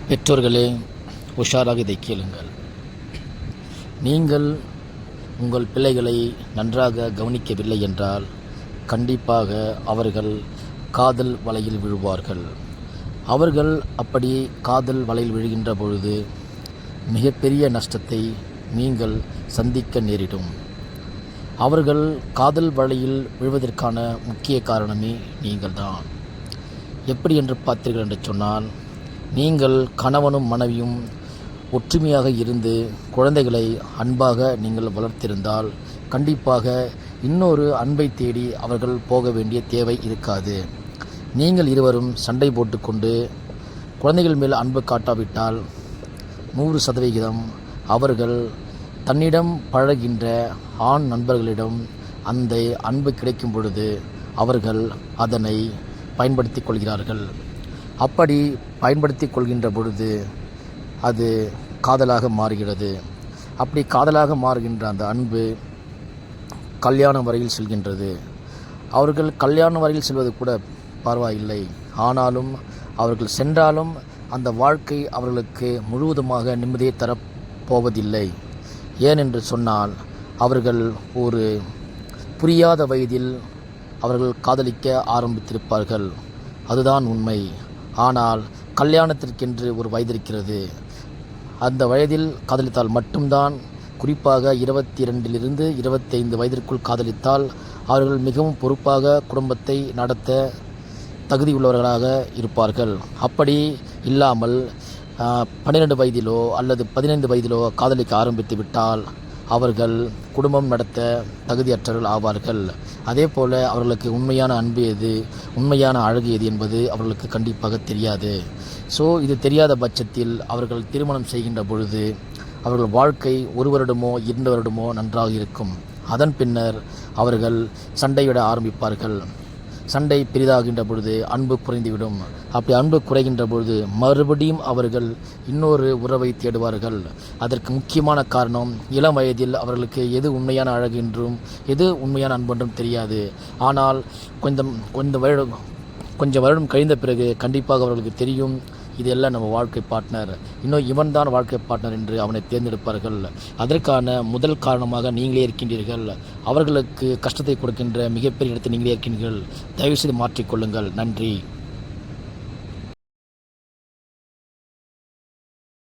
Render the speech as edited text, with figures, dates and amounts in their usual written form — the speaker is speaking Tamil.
பெற்றோர்களே, உஷாராக இதை கேளுங்கள். நீங்கள் உங்கள் பிள்ளைகளை நன்றாக கவனிக்கவில்லை என்றால் கண்டிப்பாக அவர்கள் காதல் வலையில் விழுவார்கள். அவர்கள் அப்படி காதல் வலையில் விழுகின்ற பொழுது மிகப்பெரிய நஷ்டத்தை நீங்கள் சந்திக்க நேரிடும். அவர்கள் காதல் வலையில் விழுவதற்கான முக்கிய காரணமே நீங்கள்தான். எப்படி என்று பார்த்தீர்கள் என்று சொன்னால், நீங்கள் கணவனும் மனைவியும் ஒற்றுமையாக இருந்து குழந்தைகளை அன்பாக நீங்கள் வளர்த்திருந்தால் கண்டிப்பாக இன்னொரு அன்பை தேடி அவர்கள் போக வேண்டிய தேவை இருக்காது. நீங்கள் இருவரும் சண்டை போட்டுக்கொண்டு குழந்தைகள் மேல் அன்பு காட்டாவிட்டால் 100% அவர்கள் தன்னிடம் பழகின்ற ஆண் நண்பர்களிடம் அந்த அன்பு கிடைக்கும் பொழுது அவர்கள் அதனை பயன்படுத்தி கொள்கிறார்கள். அப்படி பயன்படுத்தி கொள்கின்ற பொழுது அது காதலாக மாறுகிறது. அப்படி காதலாக மாறுகின்ற அந்த அன்பு கல்யாணம் வரையில் செல்கின்றது. அவர்கள் கல்யாணம் வரையில் செல்வது கூட பரவாயில்லை. ஆனாலும் அவர்கள் சென்றாலும் அந்த வாழ்க்கை அவர்களுக்கு முழுவதுமாக நிம்மதியை தரப்போவதில்லை. ஏனென்று சொன்னால், அவர்கள் ஒரு புரியாத வயதில் அவர்கள் காதலிக்க ஆரம்பித்திருப்பார்கள். அதுதான் உண்மை. ஆனால் கல்யாணத்திற்கென்று ஒரு வயது இருக்கிறது. அந்த வயதில் காதலித்தால் மட்டும்தான், குறிப்பாக 22 25 வயதிற்குள் காதலித்தால் அவர்கள் மிகவும் பொறுப்பாக குடும்பத்தை நடத்த தகுதியுள்ளவர்களாக இருப்பார்கள். அப்படி இல்லாமல் 12 வயதிலோ அல்லது 15 வயதிலோ காதலிக்க ஆரம்பித்து விட்டால் அவர்கள் குடும்பம் நடத்த தகுதியற்றவர்கள் ஆவார்கள். அதே போல் அவர்களுக்கு உண்மையான அன்பு எது, உண்மையான அழகு எது என்பது அவர்களுக்கு கண்டிப்பாக தெரியாது. இது தெரியாத பட்சத்தில் அவர்கள் திருமணம் செய்கின்ற பொழுது அவர்கள் வாழ்க்கை 1 வருடமோ 2 வருடமோ நன்றாக இருக்கும். அதன் பின்னர் அவர்கள் சண்டையிட ஆரம்பிப்பார்கள். சண்டை பெரிதாகின்ற பொழுது அன்பு குறைந்துவிடும். அப்படி அன்பு குறைகின்ற பொழுது மறுபடியும் அவர்கள் இன்னொரு உறவை தேடுவார்கள். அதற்கு முக்கியமான காரணம், இளம் வயதில் அவர்களுக்கு எது உண்மையான அழகு என்றும் எது உண்மையான அன்பு என்றும் தெரியாது. ஆனால் கொஞ்சம் வருடம் கழிந்த பிறகு கண்டிப்பாக அவர்களுக்கு தெரியும், இதெல்லாம் நம்ம வாழ்க்கை பார்ட்னர், இன்னும் இவன் தான் வாழ்க்கை பார்ட்னர் என்று அவனை தேர்ந்தெடுப்பார்கள். அதற்கான முதல் காரணமாக நீங்களே இருக்கின்றீர்கள். அவர்களுக்கு கஷ்டத்தை கொடுக்கின்ற மிகப்பெரிய இடத்தை நீங்களே இருக்கின்றீர்கள். தயவுசெய்து மாற்றிக்கொள்ளுங்கள். நன்றி.